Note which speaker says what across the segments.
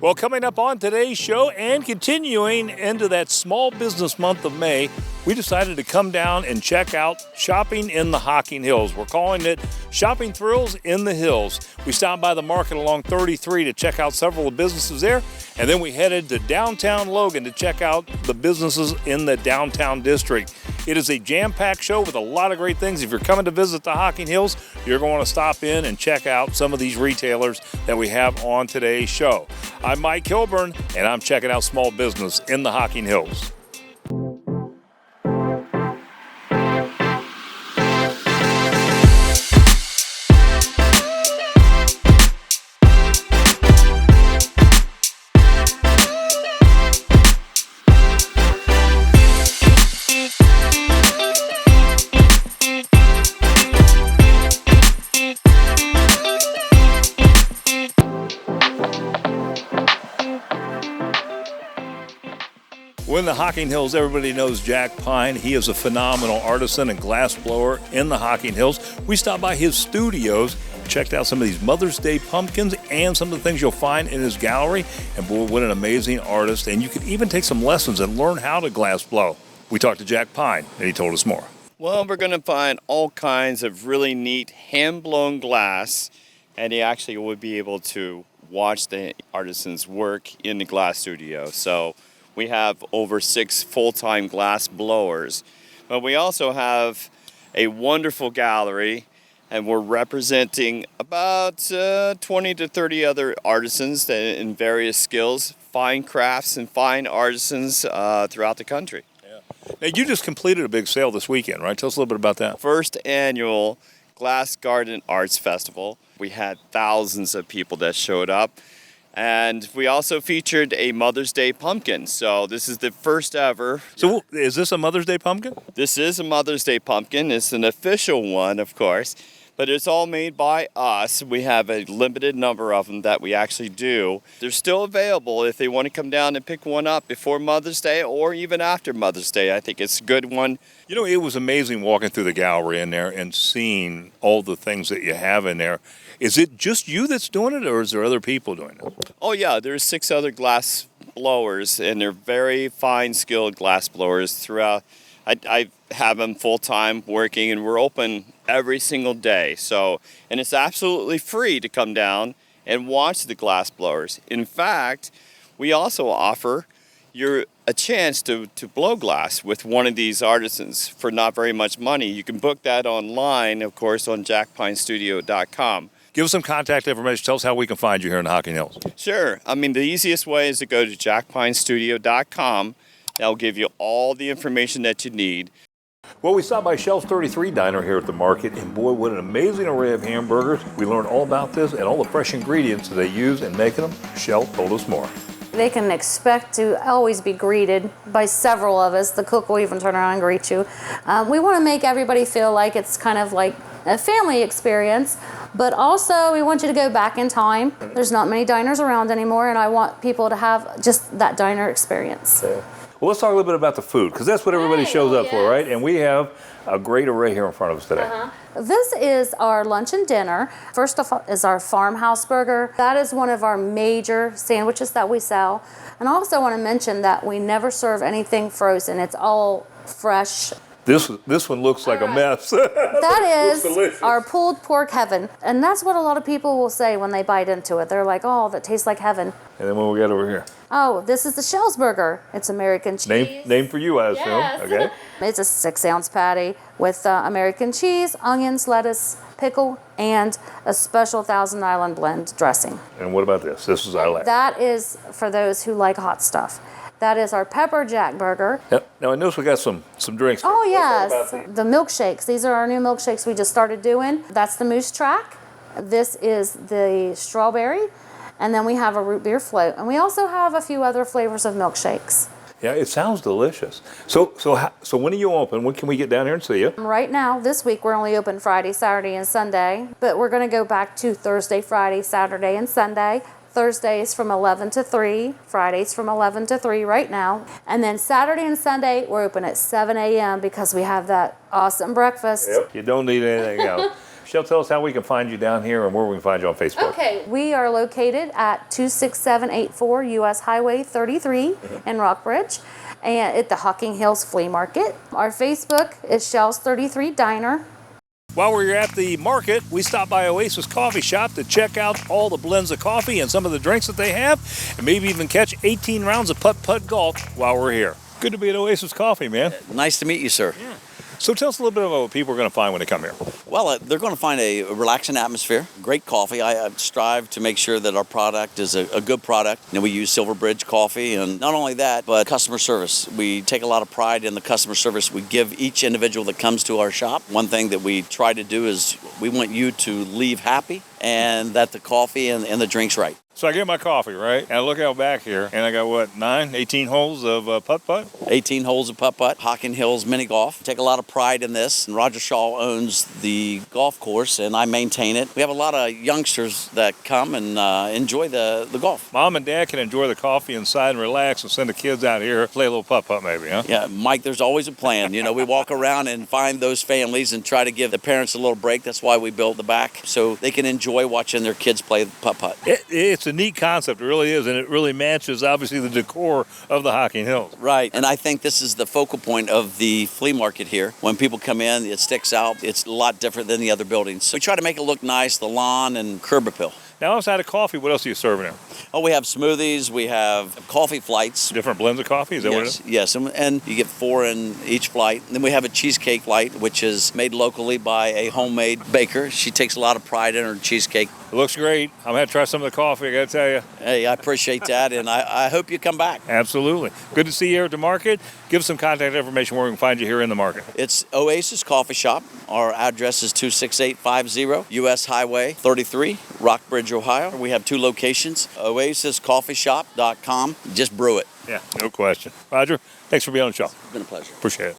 Speaker 1: Well, coming up on today's show and continuing into that small business month of May, we decided to come down and check out Shopping in the Hocking Hills. We're calling it Shopping Thrills in the Hills. We stopped by the market along 33 to check out several of the businesses there, and then we headed to downtown Logan to check out the businesses in the downtown district. It is a jam-packed show with a lot of great things. If you're coming to visit the Hocking Hills, you're going to stop in and check out some of these retailers that we have on today's show. I'm Mike Kilburn, and I'm checking out small business in the Hocking Hills. Well, in the Hocking Hills, everybody knows Jack Pine. He is a phenomenal artisan and glass blower in the Hocking Hills. We stopped by his studios, checked out some of these Mother's Day pumpkins and some of the things you'll find in his gallery. And boy, what an amazing artist. And you can even take some lessons and learn how to glass blow. We talked to Jack Pine, and he told us more.
Speaker 2: Well, we're going to find all kinds of really neat hand-blown glass, and you actually would be able to watch the artisan's work in the glass studio. So we have over 6 full-time glass blowers, but we also have a wonderful gallery, and we're representing about 20 to 30 other artisans in various skills, fine crafts and fine artisans throughout the country.
Speaker 1: Now, you just completed a big sale this weekend, right? Tell us a little bit about that.
Speaker 2: First annual Glass Garden Arts Festival. We had thousands of people that showed up. And we also featured a Mother's Day pumpkin. So this is the first ever.
Speaker 1: So is this a Mother's Day pumpkin?
Speaker 2: This is a Mother's Day pumpkin. It's an official one, of course. But it's all made by us. We have a limited number of them that we actually do. They're still available if they want to come down and pick one up before Mother's Day or even after Mother's Day. I think it's a good one.
Speaker 1: You know, it was amazing walking through the gallery in there and seeing all the things that you have in there. Is it just you that's doing it, or is there other people doing it?
Speaker 2: Oh, yeah. There's 6 other glass blowers, and they're very fine, skilled glass blowers throughout. I have them full-time working, and we're open every single day. So, and it's absolutely free to come down and watch the glass blowers. In fact, we also offer a chance to blow glass with one of these artisans for not very much money. You can book that online, of course, on jackpinestudio.com.
Speaker 1: Give us some contact information. Tell us how we can find you here in the Hocking Hills.
Speaker 2: Sure. I mean, the easiest way is to go to jackpinestudio.com. That'll give you all the information that you need.
Speaker 1: Well, we stopped by Shell's 33 Diner here at the market, and boy, what an amazing array of hamburgers. We learned all about this and all the fresh ingredients that they use in making them. Shell told us more.
Speaker 3: They can expect to always be greeted by several of us. The cook will even turn around and greet you. We want to make everybody feel like it's kind of like a family experience, but also we want you to go back in time. There's not many diners around anymore, and I want people to have just that diner experience.
Speaker 1: Yeah. Well, let's talk a little bit about the food, because that's what everybody shows up for, right? And we have a great array here in front of us today.
Speaker 3: This is our lunch and dinner. First of all is our farmhouse burger. That is one of our major sandwiches that we sell. And I also want to mention that we never serve anything frozen. It's all fresh.
Speaker 1: This one looks like a mess.
Speaker 3: That is our pulled pork heaven. And that's what a lot of people will say when they bite into it. They're like, oh, that tastes like heaven.
Speaker 1: And then what we got over here?
Speaker 3: Oh, this is the Shell's burger. It's American cheese.
Speaker 1: Name for you, I assume.
Speaker 3: Yes.
Speaker 1: Okay.
Speaker 3: It's a 6-ounce patty with American cheese, onions, lettuce, pickle, and a special Thousand Island blend dressing.
Speaker 1: And what about this? This is our last.
Speaker 3: That is for those who like hot stuff. That is our pepper jack burger.
Speaker 1: Yep. Now I notice we got some drinks.
Speaker 3: Oh yes, the milkshakes. These are our new milkshakes we just started doing. That's the moose track. This is the strawberry, and then we have a root beer float, and we also have a few other flavors of milkshakes.
Speaker 1: Yeah, it sounds delicious. So when are you open? When can we get down here and see you?
Speaker 3: Right now, this week, we're only open Friday, Saturday, and Sunday, but we're going to go back to Thursday, Friday, Saturday, and Sunday. Thursdays from 11 to 3, Fridays from 11 to 3 right now. And then Saturday and Sunday, we're open at 7 a.m. because we have that awesome breakfast.
Speaker 1: Yep. You don't need anything else. Michelle, tell us how we can find you down here and where we can find you on Facebook.
Speaker 3: Okay, we are located at 26784 US Highway 33 in Rockbridge, and at the Hocking Hills Flea Market. Our Facebook is Shells 33 Diner.
Speaker 1: While we're at the market, we stopped by Oasis Coffee Shop to check out all the blends of coffee and some of the drinks that they have, and maybe even catch 18 rounds of putt-putt golf while we're here. Good to be at Oasis Coffee, man.
Speaker 4: Nice to meet you, sir.
Speaker 1: Yeah. So tell us a little bit about what people are going to find when they come here.
Speaker 4: Well, they're going to find a relaxing atmosphere, great coffee. I strive to make sure that our product is a good product. And we use Silverbridge coffee, and not only that, but customer service. We take a lot of pride in the customer service we give each individual that comes to our shop. One thing that we try to do is we want you to leave happy and that the coffee and the drink's right.
Speaker 1: So I get my coffee, right? And I look out back here, and I got, 18 holes of putt-putt?
Speaker 4: 18 holes of putt-putt, Hocking Hills mini golf. Take a lot of pride in this. And Roger Shaw owns the golf course, and I maintain it. We have a lot of youngsters that come and enjoy the golf.
Speaker 1: Mom and Dad can enjoy the coffee inside and relax and send the kids out here play a little putt-putt maybe, huh?
Speaker 4: Yeah, Mike, there's always a plan. We walk around and find those families and try to give the parents a little break. That's why we built the back, so they can enjoy watching their kids play putt-putt.
Speaker 1: It's a neat concept, it really is, and it really matches, obviously, the decor of the Hocking Hills.
Speaker 4: Right, and I think this is the focal point of the flea market here. When people come in, it sticks out. It's a lot different than the other buildings. So we try to make it look nice, the lawn and curb appeal.
Speaker 1: Now, outside of coffee, what else are you serving here?
Speaker 4: Oh, we have smoothies. We have coffee flights.
Speaker 1: Different blends of coffee? Is that what it is?
Speaker 4: Yes, and you get 4 in each flight. And then we have a cheesecake flight, which is made locally by a homemade baker. She takes a lot of pride in her cheesecake.
Speaker 1: It looks great. I'm going to try some of the coffee, I got to tell you.
Speaker 4: Hey, I appreciate that, and I hope you come back.
Speaker 1: Absolutely. Good to see you here at the market. Give us some contact information where we can find you here in the market.
Speaker 4: It's Oasis Coffee Shop. Our address is 26850 US Highway 33, Rockbridge, Ohio. We have 2 locations, oasiscoffeeshop.com. Just brew it.
Speaker 1: Yeah, no question. Roger, thanks for being on the show.
Speaker 4: It's been a pleasure.
Speaker 1: Appreciate it.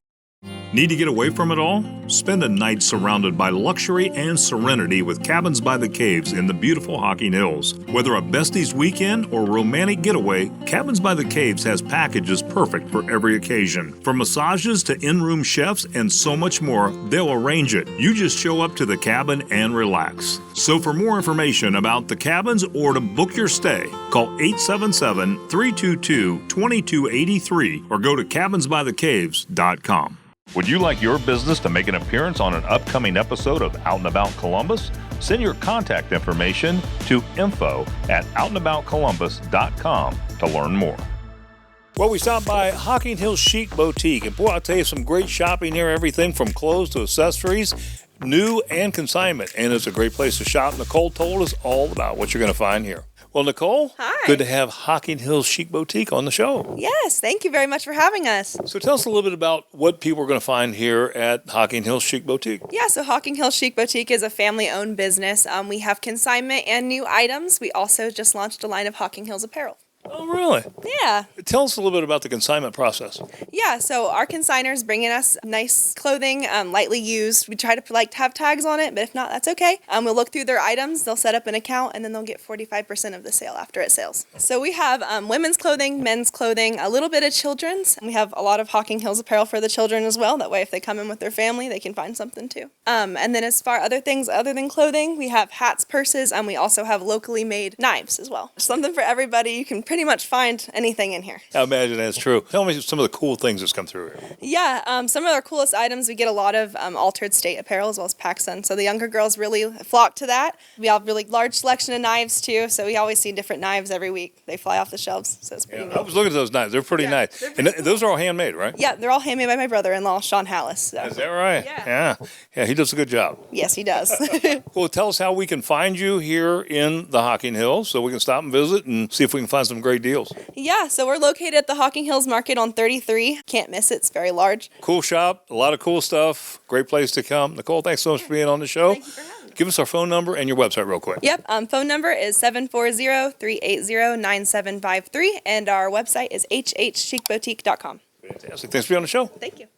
Speaker 1: Need to get away from it all? Spend a night surrounded by luxury and serenity with Cabins by the Caves in the beautiful Hocking Hills. Whether a besties weekend or romantic getaway, Cabins by the Caves has packages perfect for every occasion. From massages to in-room chefs and so much more, they'll arrange it. You just show up to the cabin and relax. So for more information about the cabins or to book your stay, call 877-322-2283 or go to cabinsbythecaves.com. Would you like your business to make an appearance on an upcoming episode of Out and About Columbus? Send your contact information to info@outandaboutcolumbus.com to learn more. Well, we stopped by Hocking Hills Chic Boutique, and boy, I'll tell you, some great shopping here, everything from clothes to accessories, new and consignment, and it's a great place to shop. Nicole told us all about what you're going to find here. Well, Nicole,
Speaker 5: hi.
Speaker 1: Good to have Hocking Hills Chic Boutique on the show.
Speaker 5: Yes, thank you very much for having us.
Speaker 1: So tell us a little bit about what people are going to find here at Hocking Hills Chic Boutique.
Speaker 5: Yeah, so Hocking Hills Chic Boutique is a family-owned business. We have consignment and new items. We also just launched a line of Hocking Hills apparel.
Speaker 1: Oh, really?
Speaker 5: Yeah.
Speaker 1: Tell us a little bit about the consignment process.
Speaker 5: Yeah, so our consigners bring in us nice clothing, lightly used. We try to have tags on it, but if not, that's okay. We'll look through their items, they'll set up an account, and then they'll get 45% of the sale after it sells. So we have women's clothing, men's clothing, a little bit of children's. We have a lot of Hocking Hills apparel for the children as well. That way, if they come in with their family, they can find something too. And then as far other things other than clothing, we have hats, purses, and we also have locally made knives as well. Something for everybody. You can pretty much find anything in here.
Speaker 1: I imagine that's true. Tell me some of the cool things that's come through here.
Speaker 5: Yeah, some of our coolest items, we get a lot of altered state apparel as well as PacSun. So the younger girls really flock to that. We have a really large selection of knives too. So we always see different knives every week. They fly off the shelves. So it's pretty neat.
Speaker 1: I was looking at those knives. They're pretty nice.
Speaker 5: they're
Speaker 1: And those are all handmade, right?
Speaker 5: Yeah, they're all handmade by my brother-in-law, Sean Hallis. So.
Speaker 1: Is that right?
Speaker 5: Yeah.
Speaker 1: Yeah, he does a good job.
Speaker 5: Yes, he does.
Speaker 1: Well, tell us how we can find you here in the Hocking Hills so we can stop and visit and see if we can find some great deals.
Speaker 5: Yeah, so we're located at the Hocking Hills Market on 33. Can't miss it. It's very large.
Speaker 1: Cool shop, a lot of cool stuff, great place to come. Nicole, thanks so much for being on the show.
Speaker 5: Thank you for having me.
Speaker 1: Give us our phone number and your website real quick.
Speaker 5: Yep, phone number is 740-380-9753, and our website is hhchicboutique.com.
Speaker 1: Fantastic. Thanks for being on the show.
Speaker 5: Thank you.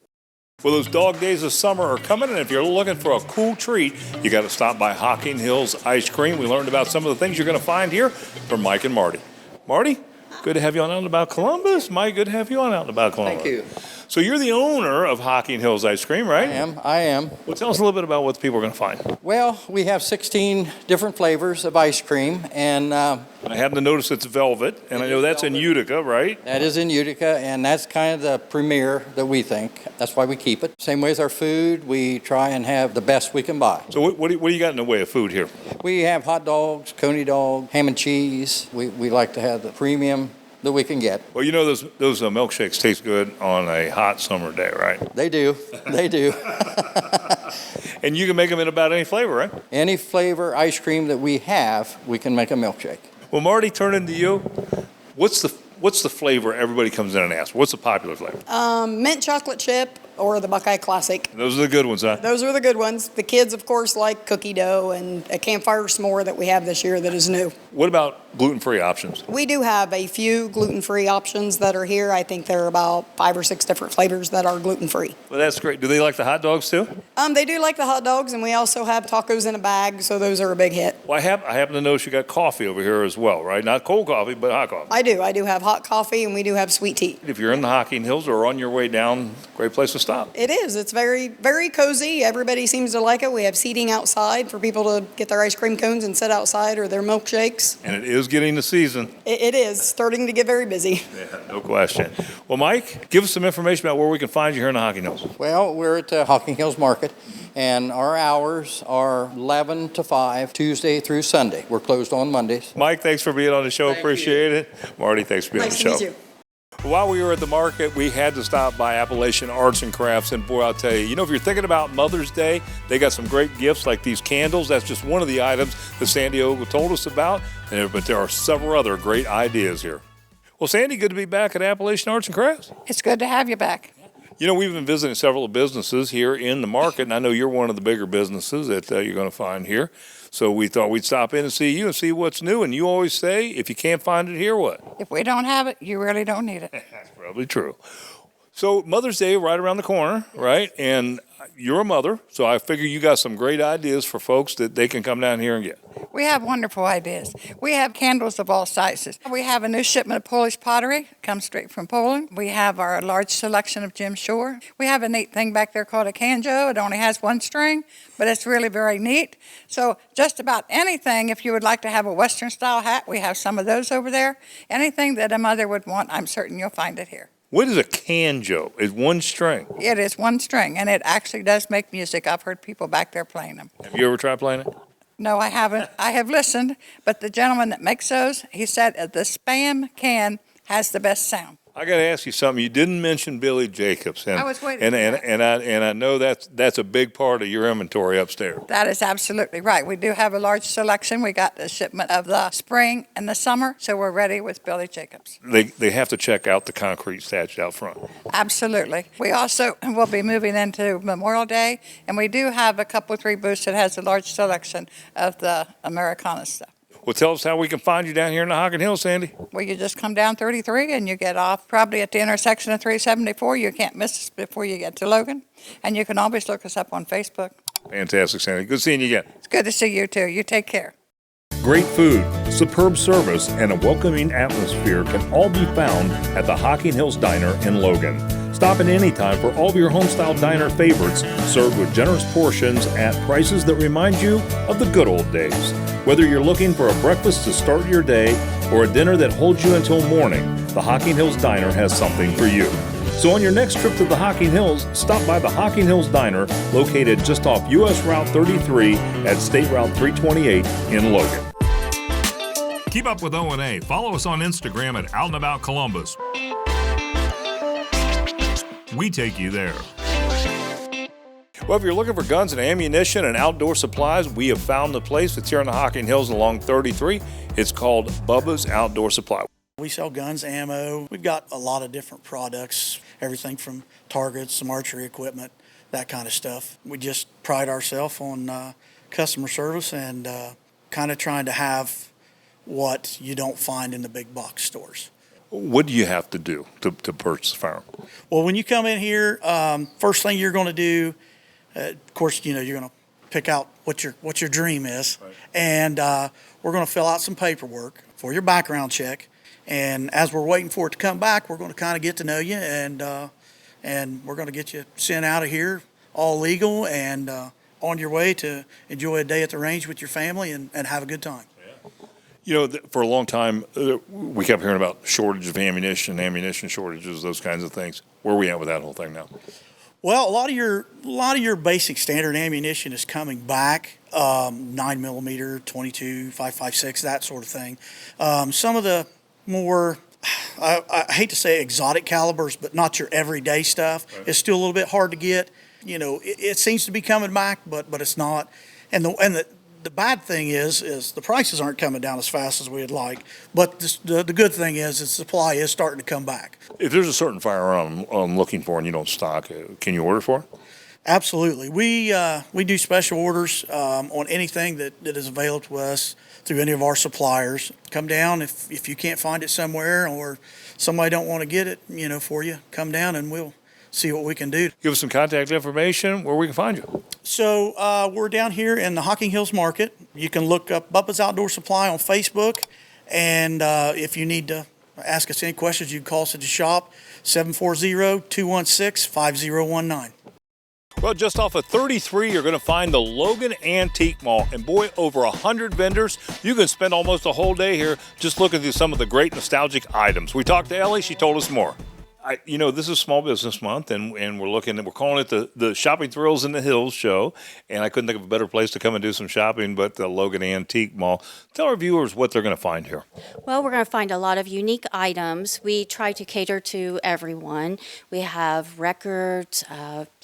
Speaker 1: Well, those dog days of summer are coming, and if you're looking for a cool treat, you got to stop by Hocking Hills Ice Cream. We learned about some of the things you're going to find here from Mike and Marty. Marty, good to have you on Out and About Columbus. Mike, good to have you on Out and About Columbus.
Speaker 6: Thank you.
Speaker 1: So you're the owner of Hocking Hills Ice Cream, right?
Speaker 6: I am.
Speaker 1: Well, tell us a little bit about what the people are going to find.
Speaker 6: Well, we have 16 different flavors of ice cream, and
Speaker 1: I happen to notice it's velvet, and I know that's in Utica, right?
Speaker 6: that is in Utica, and that's kind of the premier that we think. That's why we keep it. Same way as our food, we try and have the best we can buy.
Speaker 1: So what do you got in the way of food here?
Speaker 6: We have hot dogs, coney dog, ham and cheese. We like to have the premium that we can get.
Speaker 1: Well, those milkshakes taste good on a hot summer day, right?
Speaker 6: They do. They do.
Speaker 1: And you can make them in about any flavor, right?
Speaker 6: Any flavor ice cream that we have, we can make a milkshake.
Speaker 1: Well, Marty, turning to you, what's the flavor everybody comes in and asks? What's the popular flavor?
Speaker 7: Mint chocolate chip or the Buckeye Classic.
Speaker 1: Those are the good ones, huh?
Speaker 7: Those are the good ones. The kids, of course, like cookie dough and a campfire s'more that we have this year that is new.
Speaker 1: What about gluten-free options?
Speaker 7: We do have a few gluten-free options that are here. I think there are about 5 or 6 different flavors that are gluten-free.
Speaker 1: Well, that's great. Do they like the hot dogs too?
Speaker 7: They do like the hot dogs, and we also have tacos in a bag, so those are a big hit.
Speaker 1: Well, I happen to notice you got coffee over here as well, right? Not cold coffee, but hot coffee.
Speaker 7: I do have hot coffee, and we do have sweet tea.
Speaker 1: If you're in the Hocking Hills or on your way down, great place to stop.
Speaker 7: It is. It's very, very cozy. Everybody seems to like it. We have seating outside for people to get their ice cream cones and sit outside or their milkshakes.
Speaker 1: And it is getting the season.
Speaker 7: It is starting to get very busy.
Speaker 1: Yeah, no question. Well, Mike, give us some information about where we can find you here in the Hocking Hills.
Speaker 6: Well, we're at the Hocking Hills Market, and our hours are 11 to 5, Tuesday through Sunday. We're closed on Mondays.
Speaker 1: Mike, thanks for being on the show. Appreciate it. Marty, thanks for being
Speaker 7: Nice
Speaker 1: on
Speaker 7: to
Speaker 1: the
Speaker 7: meet
Speaker 1: show.
Speaker 7: you.
Speaker 1: While we were at the market, we had to stop by Appalachian Arts and Crafts, and boy, I'll tell you, if you're thinking about Mother's Day, they got some great gifts like these candles. That's just one of the items that Sandy Ogle told us about, but there are several other great ideas here. Well, Sandy, good to be back at Appalachian Arts and Crafts.
Speaker 8: It's good to have you back.
Speaker 1: We've been visiting several businesses here in the market, and I know you're one of the bigger businesses that you're going to find here. So we thought we'd stop in and see you and see what's new. And you always say, if you can't find it here, what?
Speaker 8: If we don't have it, you really don't need it.
Speaker 1: That's probably true. So Mother's Day right around the corner, right? And you're a mother, so I figure you got some great ideas for folks that they can come down here and get.
Speaker 8: We have wonderful ideas. We have candles of all sizes. We have a new shipment of Polish pottery, comes straight from Poland. We have our large selection of Jim Shore. We have a neat thing back there called a canjo. It only has one string, but it's really very neat. So just about anything, if you would like to have a Western style hat, we have some of those over there. Anything that a mother would want, I'm certain you'll find it here.
Speaker 1: What is a canjo? It's one string.
Speaker 8: It is one string, and it actually does make music. I've heard people back there playing them.
Speaker 1: Have you ever tried playing it?
Speaker 8: No, I haven't. I have listened, but the gentleman that makes those, he said the Spam can has the best sound.
Speaker 1: I got to ask you something. You didn't mention Billy Jacobs, and
Speaker 8: I was waiting
Speaker 1: and
Speaker 8: for
Speaker 1: and,
Speaker 8: that.
Speaker 1: and I know that's a big part of your inventory upstairs.
Speaker 8: That is absolutely right. We do have a large selection. We got the shipment of the spring and the summer, so we're ready with Billy Jacobs.
Speaker 1: They have to check out the concrete statue out front.
Speaker 8: Absolutely. We also will be moving into Memorial Day, and we do have a couple, 3 booths that has a large selection of the Americana stuff.
Speaker 1: Well, tell us how we can find you down here in the Hocking Hills, Sandy.
Speaker 8: Well, you just come down 33 and you get off probably at the intersection of 374. You can't miss us before you get to Logan. And you can always look us up on Facebook.
Speaker 1: Fantastic, Sandy. Good seeing you again.
Speaker 8: It's good to see you too. You take care.
Speaker 1: Great food, superb service, and a welcoming atmosphere can all be found at the Hocking Hills Diner in Logan. Stop in anytime for all of your homestyle diner favorites, served with generous portions at prices that remind you of the good old days. Whether you're looking for a breakfast to start your day or a dinner that holds you until morning, the Hocking Hills Diner has something for you. So on your next trip to the Hocking Hills, stop by the Hocking Hills Diner, located just off U.S. Route 33 at State Route 328 in Logan. Keep up with O&A. Follow us on Instagram at Out and About Columbus. We take you there. Well, if you're looking for guns and ammunition and outdoor supplies, we have found the place. It's here in the Hocking Hills along 33. It's called Bubba's Outdoor Supply.
Speaker 9: We sell guns, ammo. We've got a lot of different products, everything from targets, some archery equipment, that kind of stuff. We just pride ourselves on customer service and kind of trying to have what you don't find in the big box stores.
Speaker 1: What do you have to do to purchase a firearm?
Speaker 9: Well, when you come in here, first thing you're going to do, of course, you're going to pick out what your dream is, right. And we're going to fill out some paperwork for your background check. And as we're waiting for it to come back, we're going to kind of get to know you and and we're going to get you sent out of here all legal and on your way to enjoy a day at the range with your family and have a good time.
Speaker 1: You know, for a long time, we kept hearing about shortage of ammunition shortages, those kinds of things. Where are we at with that whole thing now?
Speaker 9: Well, a lot of your basic standard ammunition is coming back, 9mm, 22, 5.56, that sort of thing. Some of the more, I hate to say exotic calibers, but not your everyday stuff, is still a little bit hard to get. You know, it seems to be coming back, but it's not. And the bad thing is the prices aren't coming down as fast as we'd like. But the good thing is the supply is starting to come back.
Speaker 1: If there's a certain firearm I'm looking for and you don't stock, can you order for it?
Speaker 9: Absolutely. We do special orders on anything that is available to us through any of our suppliers. Come down if you can't find it somewhere or somebody don't want to get it, for you. Come down and we'll see what we can do.
Speaker 1: Give us some contact information where we can find you.
Speaker 9: So we're down here in the Hocking Hills Market. You can look up Bubba's Outdoor Supply on Facebook. And if you need to ask us any questions, you can call us at the shop, 740-216-5019.
Speaker 1: Well, just off of 33, you're going to find the Logan Antique Mall. And boy, over 100 vendors. You can spend almost a whole day here just looking through some of the great nostalgic items. We talked to Ellie. She told us more. This is Small Business Month, and we're calling it the Shopping Thrills in the Hills show, and I couldn't think of a better place to come and do some shopping but the Logan Antique Mall. Tell our viewers what they're going to find here.
Speaker 10: Well, we're going to find a lot of unique items. We try to cater to everyone. We have records,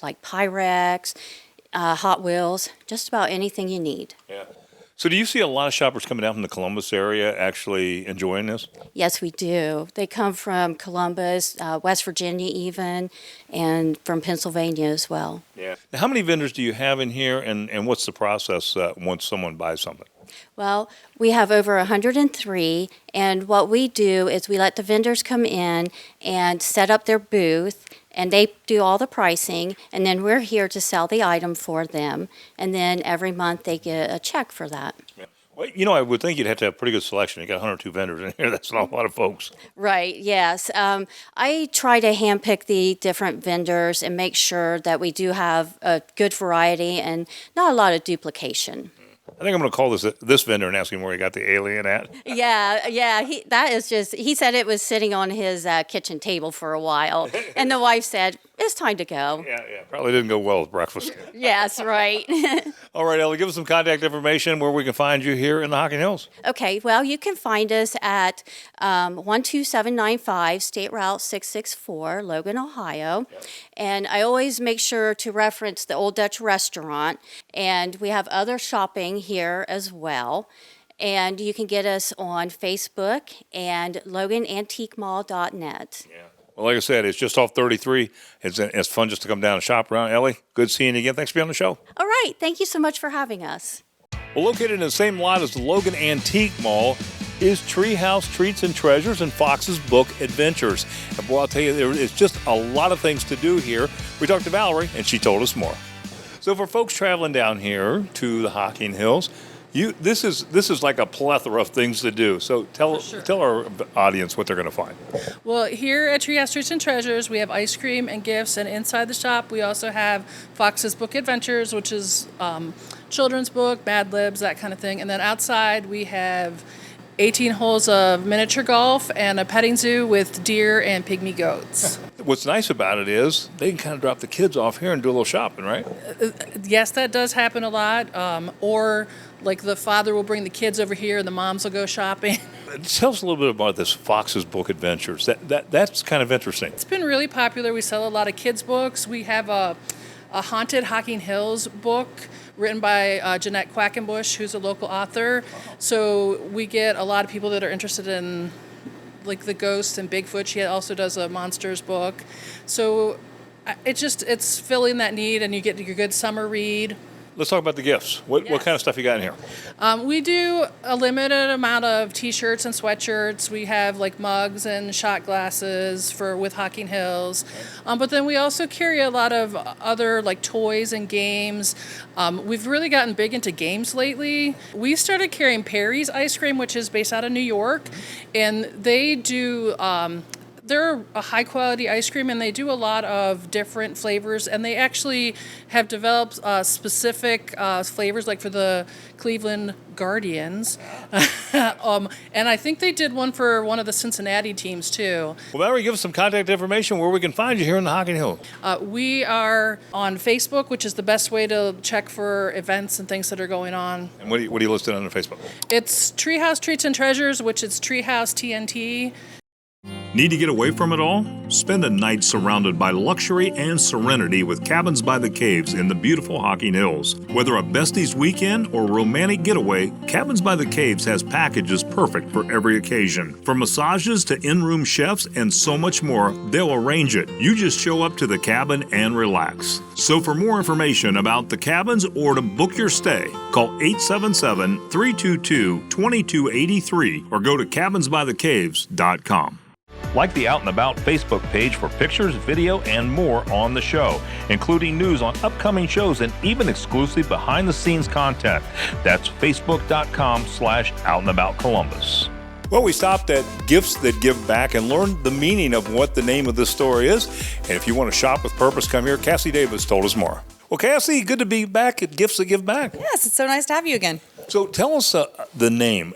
Speaker 10: like Pyrex, Hot Wheels, just about anything you need.
Speaker 1: Yeah. So do you see a lot of shoppers coming down from the Columbus area actually enjoying this?
Speaker 10: Yes, we do. They come from Columbus, West Virginia even, and from Pennsylvania as well.
Speaker 1: Yeah. Now, how many vendors do you have in here, and what's the process once someone buys something?
Speaker 10: Well, we have over 103, and what we do is we let the vendors come in and set up their booth, and they do all the pricing, and then we're here to sell the item for them, and then every month they get a check for that.
Speaker 1: Yeah. Well, I would think you'd have to have a pretty good selection. You got 102 vendors in here. That's an awful lot of folks.
Speaker 10: Right, yes. I try to handpick the different vendors and make sure that we do have a good variety and not a lot of duplication.
Speaker 1: I think I'm going to call this vendor and ask him where he got the alien at.
Speaker 10: Yeah. He said it was sitting on his kitchen table for a while, and the wife said, it's time to go.
Speaker 1: Yeah. Probably didn't go well with breakfast.
Speaker 10: Yes, right.
Speaker 1: All right, Ellie, give us some contact information where we can find you here in the Hocking Hills.
Speaker 10: Okay, well, you can find us at 12795 State Route 664, Logan, Ohio. Yep. And I always make sure to reference the Old Dutch Restaurant. And we have other shopping here as well. And you can get us on Facebook and LoganAntiqueMall.net.
Speaker 1: Yeah. Well, like I said, it's just off 33. It's fun just to come down and shop around. Ellie, good seeing you again. Thanks for being on the show.
Speaker 10: All right. Thank you so much for having us.
Speaker 1: Well, located in the same lot as the Logan Antique Mall is Treehouse Treats and Treasures and Fox's Book Adventures. And boy, I'll tell you, it's just a lot of things to do here. We talked to Valerie, and she told us more. So for folks traveling down here to the Hocking Hills, this is like a plethora of things to do. So tell our audience what they're going to find.
Speaker 11: Well, here at Treehouse Treats and Treasures, we have ice cream and gifts, and inside the shop, we also have Fox's Book Adventures, which is children's book, Mad Libs, that kind of thing. And then outside, we have 18 holes of miniature golf and a petting zoo with deer and pygmy goats.
Speaker 1: What's nice about it is they can kind of drop the kids off here and do a little shopping, right?
Speaker 11: Yes, that does happen a lot. Or like the father will bring the kids over here and the moms will go shopping.
Speaker 1: Tell us a little bit about this Fox's Book Adventures. That's kind of interesting.
Speaker 11: It's been really popular. We sell a lot of kids' books. We have a Haunted Hocking Hills book written by Jeanette Quackenbush, who's a local author. So we get a lot of people that are interested in like the ghosts and Bigfoot. She also does a monsters book. So it's filling that need, and you get your good summer read.
Speaker 1: Let's talk about the gifts. What kind of stuff you got in here?
Speaker 11: We do a limited amount of T-shirts and sweatshirts. We have like mugs and shot glasses with Hocking Hills. But then we also carry a lot of other like toys and games. We've really gotten big into games lately. We started carrying Perry's ice cream, which is based out of New York, and they do They're a high quality ice cream, and they do a lot of different flavors, and they actually have developed specific flavors, like for the Cleveland Guardians. And I think they did one for one of the Cincinnati teams too.
Speaker 1: Well, Valerie, give us some contact information where we can find you here in the Hocking Hills.
Speaker 11: We are on Facebook, which is the best way to check for events and things that are going on.
Speaker 1: And what are you listed on Facebook?
Speaker 11: It's Treehouse Treats and Treasures, which is Treehouse TNT.
Speaker 1: Need to get away from it all? Spend a night surrounded by luxury and serenity with Cabins by the Caves in the beautiful Hocking Hills. Whether a besties weekend or romantic getaway, Cabins by the Caves has packages perfect for every occasion. From massages to in-room chefs and so much more, they'll arrange it. You just show up to the cabin and relax. So for more information about the cabins or to book your stay, call 877-322-2283 or go to cabinsbythecaves.com. Like the Out and About Facebook page for pictures, video, and more on the show, including news on upcoming shows and even exclusive behind-the-scenes content. That's facebook.com/OutandAboutColumbus. Well, we stopped at Gifts That Give Back and learned the meaning of what the name of this store is. And if you want to shop with purpose, come here. Cassie Davis told us more. Well, Cassie, good to be back at Gifts That Give Back.
Speaker 12: Yes, it's so nice to have you again.
Speaker 1: So tell us the name.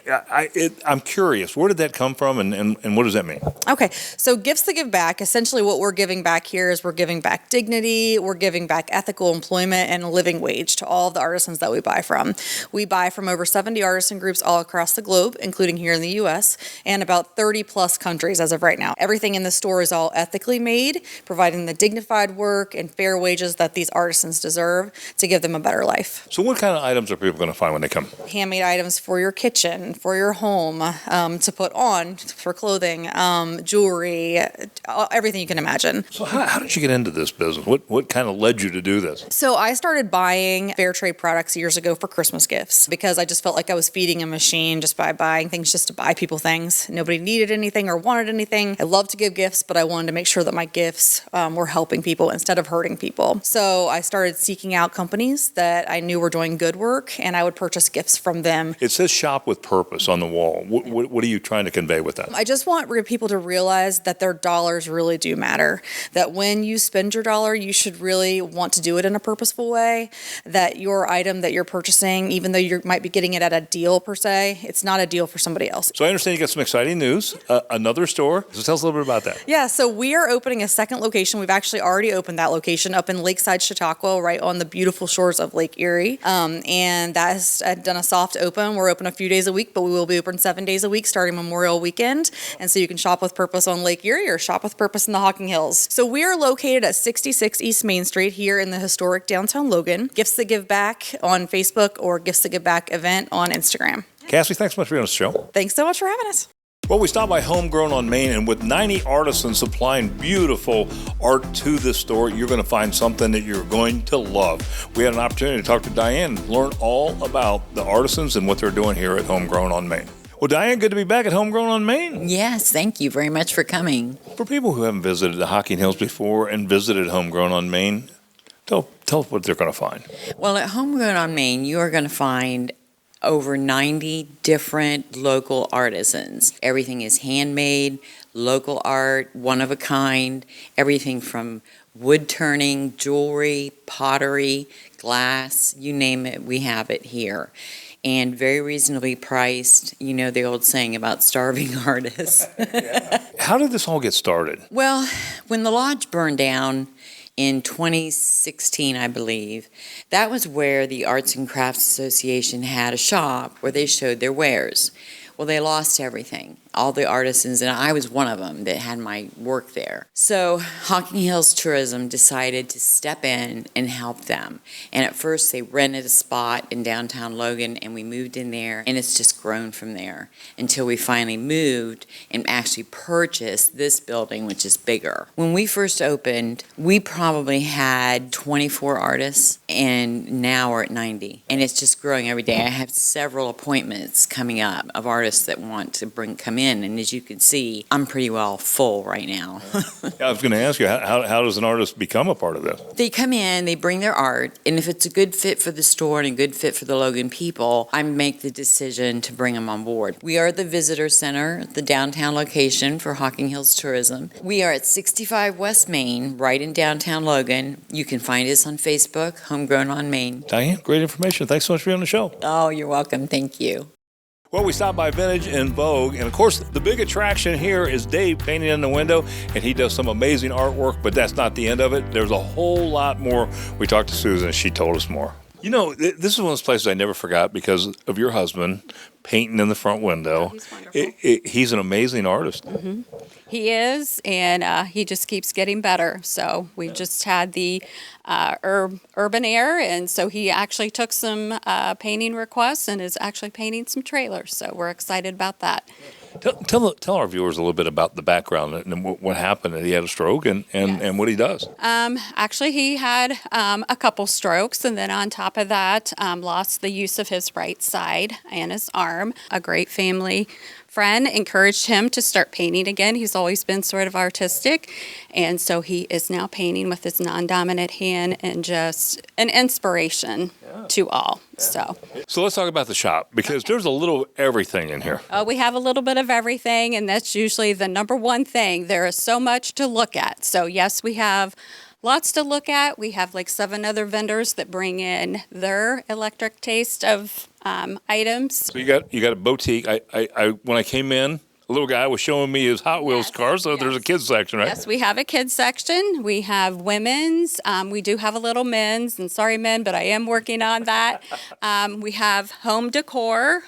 Speaker 1: I'm curious. Where did that come from, and what does that mean?
Speaker 12: Okay, so Gifts That Give Back, essentially what we're giving back here is we're giving back dignity, we're giving back ethical employment and a living wage to all of the artisans that we buy from. We buy from over 70 artisan groups all across the globe, including here in the U.S., and about 30 plus countries as of right now. Everything in the store is all ethically made, providing the dignified work and fair wages that these artisans deserve to give them a better life.
Speaker 1: So what kind of items are people going to find when they come?
Speaker 12: Handmade items for your kitchen, for your home, to put on, for clothing, jewelry, everything you can imagine.
Speaker 1: So how did you get into this business? What kind of led you to do this?
Speaker 12: So I started buying fair trade products years ago for Christmas gifts because I just felt like I was feeding a machine just by buying things just to buy people things. Nobody needed anything or wanted anything. I love to give gifts, but I wanted to make sure that my gifts were helping people instead of hurting people. So I started seeking out companies that I knew were doing good work, and I would purchase gifts from them.
Speaker 1: It says shop with purpose on the wall. What are you trying to convey with that?
Speaker 12: I just want people to realize that their dollars really do matter. That when you spend your dollar, you should really want to do it in a purposeful way. That your item that you're purchasing, even though you might be getting it at a deal per se, it's not a deal for somebody else.
Speaker 1: So I understand you got some exciting news. Another store. So tell us a little bit about that.
Speaker 12: Yeah, so we are opening a second location. We've actually already opened that location up in Lakeside, Chautauqua, right on the beautiful shores of Lake Erie. And that has done a soft open. We're open a few days a week, but we will be open 7 days a week starting Memorial Weekend. And so you can shop with purpose on Lake Erie or shop with purpose in the Hocking Hills. So we are located at 66 East Main Street here in the historic downtown Logan. Gifts That Give Back on Facebook or Gifts That Give Back event on Instagram.
Speaker 1: Cassie, thanks so much for being on the show.
Speaker 12: Thanks so much for having us.
Speaker 1: Well, we stopped by Homegrown on Main, and with 90 artisans supplying beautiful art to this store, you're going to find something that you're going to love. We had an opportunity to talk to Diane and learn all about the artisans and what they're doing here at Homegrown on Main. Well, Diane, good to be back at Homegrown on Main.
Speaker 13: Yes, thank you very much for coming.
Speaker 1: For people who haven't visited the Hocking Hills before and visited Homegrown on Main, tell us what they're going to find.
Speaker 13: Well, at Homegrown on Main, you are going to find over 90 different local artisans. Everything is handmade, local art, one of a kind, everything from wood turning, jewelry, pottery, glass, you name it, we have it here. And very reasonably priced. You know the old saying about starving artists.
Speaker 1: How did this all get started?
Speaker 13: Well, when the lodge burned down in 2016, I believe, that was where the Arts and Crafts Association had a shop where they showed their wares. Well, they lost everything, all the artisans, and I was one of them that had my work there. So Hocking Hills Tourism decided to step in and help them. And at first they rented a spot in downtown Logan, and we moved in there, and it's just grown from there until we finally moved and actually purchased this building, which is bigger. When we first opened, we probably had 24 artists, and now we're at 90. And it's just growing every day. I have several appointments coming up of artists that want to come in, and as you can see, I'm pretty well full right now.
Speaker 1: I was going to ask you, how does an artist become a part of this?
Speaker 13: They come in, they bring their art, and if it's a good fit for the store and a good fit for the Logan people, I make the decision to bring them on board. We are the visitor center, the downtown location for Hocking Hills Tourism. We are at 65 West Main, right in downtown Logan. You can find us on Facebook, Homegrown on Main.
Speaker 1: Diane, great information. Thanks so much for being on the show.
Speaker 13: Oh, you're welcome. Thank you.
Speaker 1: Well, we stopped by Vintage and Vogue, and of course, the big attraction here is Dave painting in the window, and he does some amazing artwork, but that's not the end of it. There's a whole lot more. We talked to Susan, and she told us more. You know, this is one of those places I never forgot because of your husband painting in the front window.
Speaker 14: He's wonderful.
Speaker 1: He's an amazing artist.
Speaker 14: Mm-hmm. He is, and he just keeps getting better. So we just had the Urban Air, and so he actually took some painting requests and is actually painting some trailers. So we're excited about that.
Speaker 1: Tell our viewers a little bit about the background and what happened. He had a stroke and what he does.
Speaker 14: Actually, he had a couple strokes, and then on top of that, lost the use of his right side and his arm. A great family friend encouraged him to start painting again. He's always been sort of artistic, and so he is now painting with his non-dominant hand, and just an inspiration to all. So
Speaker 1: let's talk about the shop, because there's a little everything in here.
Speaker 14: we have a little bit of everything, and that's usually the number one thing. There is so much to look at. So yes, we have lots to look at. We have like 7 other vendors that bring in their electric taste of items.
Speaker 1: So you got a boutique. I when I came in, a little guy was showing me his Hot Wheels car. So there's a kids section, right?
Speaker 14: Yes, we have a kids section. We have women's. We do have a little men's, and sorry men, but I am working on that. We have home decor.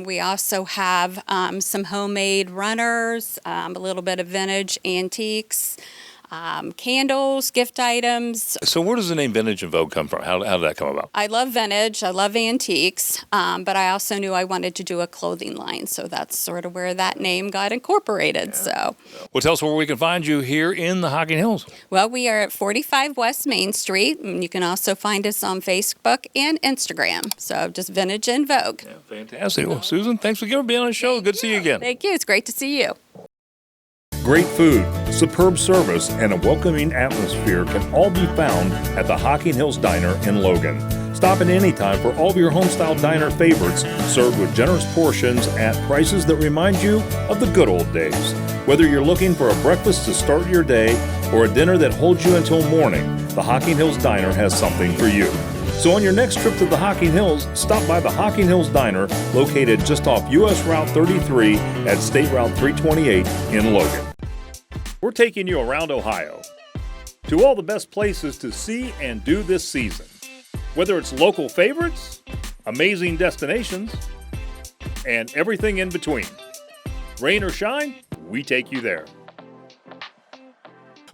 Speaker 14: We also have some homemade runners, a little bit of vintage antiques. Candles, gift items.
Speaker 1: So where does the name Vintage and Vogue come from? How did that come about?
Speaker 14: I love vintage, I love antiques, but I also knew I wanted to do a clothing line, so that's sort of where that name got incorporated. So,
Speaker 1: Well, tell us where we can find you here in the Hocking Hills.
Speaker 14: well, we are at 45 West Main Street, and you can also find us on Facebook and Instagram. So just Vintage and Vogue.
Speaker 1: Fantastic. Well, Susan, thanks for being on the show. Good to see you again.
Speaker 14: Thank you. It's great to see you.
Speaker 1: Great food, superb service, and a welcoming atmosphere can all be found at the Hocking Hills Diner in Logan. Stop in anytime for all of your homestyle diner favorites, served with generous portions at prices that remind you of the good old days. Whether you're looking for a breakfast to start your day or a dinner that holds you until morning, the Hocking Hills Diner has something for you. So on your next trip to the Hocking Hills, stop by the Hocking Hills Diner, located just off U.S. Route 33 at State Route 328 in Logan. We're taking you around Ohio to all the best places to see and do this season. Whether it's local favorites, amazing destinations, and everything in between. Rain or shine, we take you there.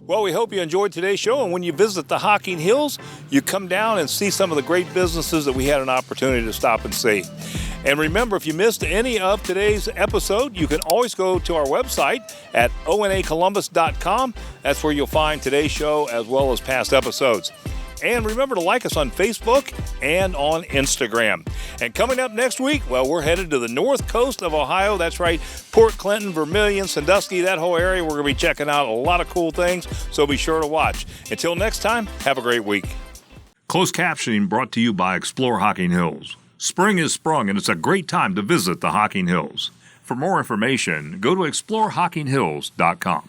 Speaker 1: Well, we hope you enjoyed today's show, and when you visit the Hocking Hills, you come down and see some of the great businesses that we had an opportunity to stop and see. And remember, if you missed any of today's episode, you can always go to our website at onacolumbus.com. That's where you'll find today's show as well as past episodes. And remember to like us on Facebook and on Instagram. And coming up next week, well, we're headed to the north coast of Ohio. That's right, Port Clinton, Vermilion, Sandusky, that whole area. We're going to be checking out a lot of cool things, so be sure to watch. Until next time, have a great week. Closed captioning brought to you by Explore Hocking Hills. Spring is sprung, and it's a great time to visit the Hocking Hills. For more information, go to exploreHockingHills.com.